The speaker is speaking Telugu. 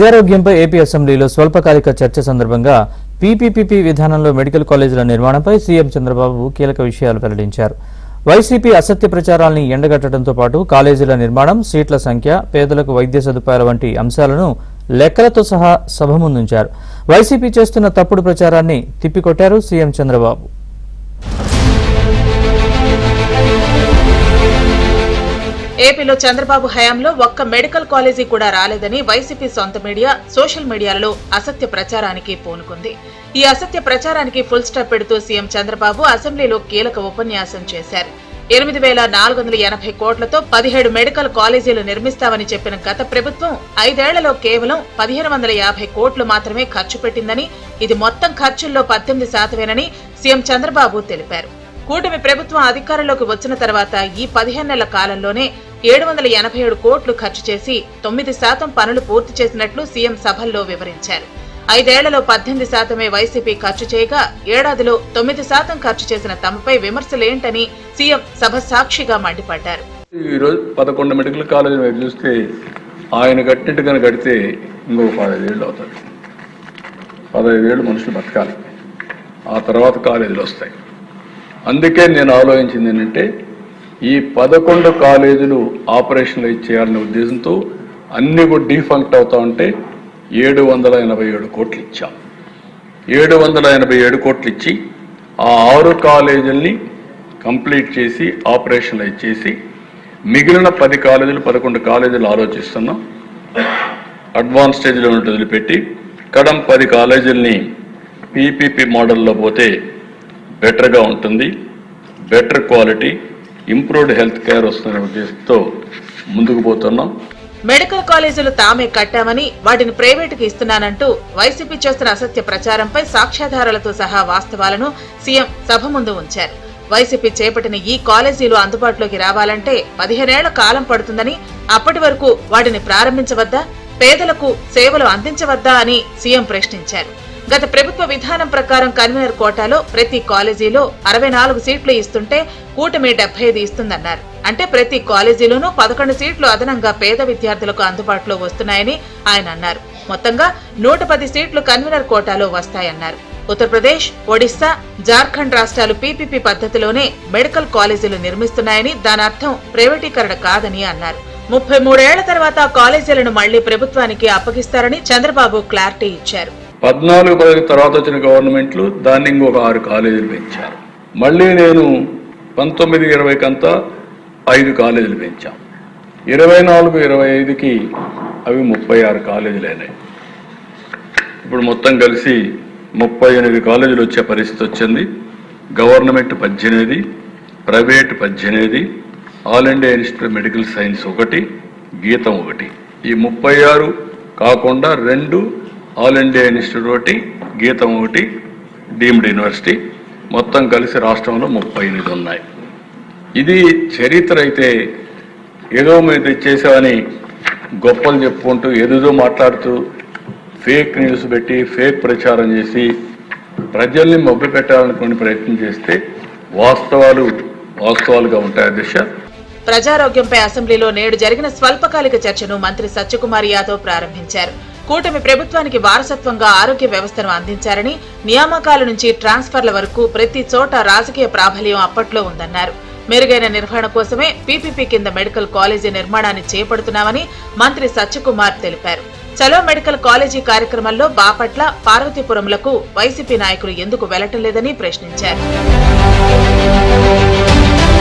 ప్రజారోగ్యంపై ఏపీ అసెంబ్లీలో స్వల్పకాలిక చర్చ సందర్భంగా పీపీపీ విధానంలో మెడికల్ కాలేజీల నిర్మాణంపై సీఎం చంద్రబాబు కీలక విషయాలు వెల్లడించారు. వైసీపీ అసత్య ప్రచారాల్ని ఎండగట్టడంతో పాటు కాలేజీల నిర్మాణం, సీట్ల సంఖ్య, పేదలకు వైద్య సదుపాయాల వంటి అంశాలను లెక్కలతో సహా సభ ముందుంచారు. వైసీపీ చేస్తున్న తప్పుడు ప్రచారాన్ని తిప్పికొట్టారు సీఎం చంద్రబాబు. ఏపీలో చంద్రబాబు హయాంలో ఒక్క మెడికల్ కాలేజీ కూడా రాలేదని వైసీపీ సొంత మీడియా, సోషల్ మీడియాలో అసత్య ప్రచారానికి పూనుకుంది. ఈ అసత్య ప్రచారానికి ఫుల్ స్టాప్ పెడుతూ సీఎం చంద్రబాబు అసెంబ్లీలో కీలక ఉపన్యాసం చేశారు. 8,480 కోట్లతో 17 మెడికల్ కాలేజీలు నిర్మిస్తామని చెప్పిన గత ప్రభుత్వం 5 ఏళ్లలో కేవలం 1,550 కోట్లు మాత్రమే ఖర్చు పెట్టిందని, ఇది మొత్తం ఖర్చుల్లో 18%ఏనని సీఎం చంద్రబాబు తెలిపారు. కూటమి ప్రభుత్వం అధికారంలోకి వచ్చిన తర్వాత ఈ 15 నెలల కాలంలోనే 787 కోట్లు ఖర్చు చేసి 9% పనులు పూర్తి చేసినట్లు సీఎం సభల్లో వివరించారు. 5 ఏళ్లలో 18%మే వైసీపీ ఖర్చు చేయగా ఏడాదిలో 9% ఖర్చు చేసిన తమపై విమర్శలేంటని సీఎం సభ సాక్షిగా మండిపడ్డారు. ఈరోజు 11 మెడికల్ కాలేజీలు చూస్తే ఆయన కట్టినట్టుగా కడితే ఇంకో 15 ఏళ్ళు అవుతుంది. 15 ఏళ్ళు మనుషులు బతకాలి, ఆ తర్వాత కాలేజీలు వస్తాయి. అందుకే నేను ఆలోచించింది ఏంటంటే ఈ 11 కాలేజీలు ఆపరేషన్లు చేయాలనే ఉద్దేశంతో అన్ని కూడా డీఫంక్ట్ అవుతా ఉంటే 787 కోట్లు ఇచ్చాం. 787 కోట్లు ఇచ్చి ఆ 6 కాలేజీల్ని కంప్లీట్ చేసి ఆపరేషన్లు ఇచ్చేసి మిగిలిన 10 కాలేజీలు 11 కాలేజీలు ఆలోచిస్తున్నాం. అడ్వాన్స్ స్టేజ్లో వదిలిపెట్టి కడం 10 కాలేజీలని పీపీపీ మోడల్లో పోతే బెటర్గా ఉంటుంది, better quality, improved health care వస్తున్న ఉద్దేశంతో ముందుకు పోతున్నాం. మెడికల్ కాలేజీలు తామే కట్టామని వాటిని ప్రైవేటుకి ఇస్తున్నానంటూ వైసీపీ చేస్తున్న అసత్య ప్రచారంపై సాక్ష్యాధారాలతో సహా వాస్తవాలను సీఎం సభ ముందు ఉంచారు. వైసీపీ చేపట్టిన ఈ కాలేజీలు అందుబాటులోకి రావాలంటే 15 ఏళ్ల కాలం పడుతుందని, అప్పటి వరకు వాటిని ప్రారంభించవద్దా, పేదలకు సేవలు అందించవద్దా అని సీఎం ప్రశ్నించారు. గత ప్రభుత్వ విధానం ప్రకారం కన్వీనర్ కోటాలో ప్రతి కాలేజీలో 64 సీట్లు ఇస్తుంటే కూటమి 75 ఇస్తుందన్నారు. అంటే ప్రతి కాలేజీలోనూ 11 సీట్లు అదనంగా పేద విద్యార్థులకు అందుబాటులో వస్తున్నాయని ఆయన అన్నారు. మొత్తంగా 110 సీట్లు కన్వీనర్ కోటాలో వస్తాయన్నారు. ఉత్తరప్రదేశ్, ఒడిశా, జార్ఖండ్ రాష్ట్రాలు పీపీపీ పద్ధతిలోనే మెడికల్ కాలేజీలు నిర్మిస్తున్నాయని, దాని అర్థం ప్రైవేటీకరణ కాదని అన్నారు. 33 ఏళ్ల తర్వాత కాలేజీలను మళ్లీ ప్రభుత్వానికి అప్పగిస్తారని చంద్రబాబు క్లారిటీ ఇచ్చారు. 14 తర్వాత వచ్చిన గవర్నమెంట్లు దాన్ని ఇంకొక 6 కాలేజీలు పెంచారు. మళ్ళీ నేను 19-20 కంతా 5 కాలేజీలు పెంచాం. 24-25కి అవి 36 కాలేజీలు అయినాయి. ఇప్పుడు మొత్తం కలిసి 38 కాలేజీలు వచ్చే పరిస్థితి వచ్చింది. Government 18, private 18, all India institute medical science 1, గీతం 1. ఈ 36 కాకుండా 2 ఆల్ ఇండియా ఇన్స్టిట్యూట్ 1, గీతం 1, డీమ్డ్ యూనివర్సిటీ, మొత్తం కలిసి రాష్ట్రంలో 38 ఉన్నాయి. ఇది చరిత్ర అయితే ఏదో మీరు తెచ్చేసామని గొప్పలు చెప్పుకుంటూ ఏదేదో మాట్లాడుతూ ఫేక్ న్యూస్ పెట్టి ఫేక్ ప్రచారం చేసి ప్రజల్ని మభ్యపెట్టాలనుకునే ప్రయత్నం చేస్తే వాస్తవాలుగా ఉంటాయి. అధ్యక్ష, ప్రజారోగ్యంపై అసెంబ్లీలో నేడు జరిగిన స్వల్పకాలిక చర్చను మంత్రి సత్యకుమార్ యాదవ్ ప్రారంభించారు. కూటమి ప్రభుత్వానికి వారసత్వంగా ఆరోగ్య వ్యవస్థను అందించారని, నియామకాల నుంచి ట్రాన్స్ఫర్ల వరకు ప్రతి చోట రాజకీయ ప్రాబల్యం అప్పట్లో ఉందన్నారు. మెరుగైన నిర్వహణ కోసమే పీపీపీ కింద మెడికల్ కాలేజీ నిర్మాణాన్ని చేపడుతున్నామని మంత్రి సత్యకుమార్ తెలిపారు. చలో మెడికల్ కాలేజీ కార్యక్రమంలో బాపట్ల, పార్వతీపురంలకు వైసీపీ నాయకులు ఎందుకు వెళ్లటం లేదని ప్రశ్నించారు.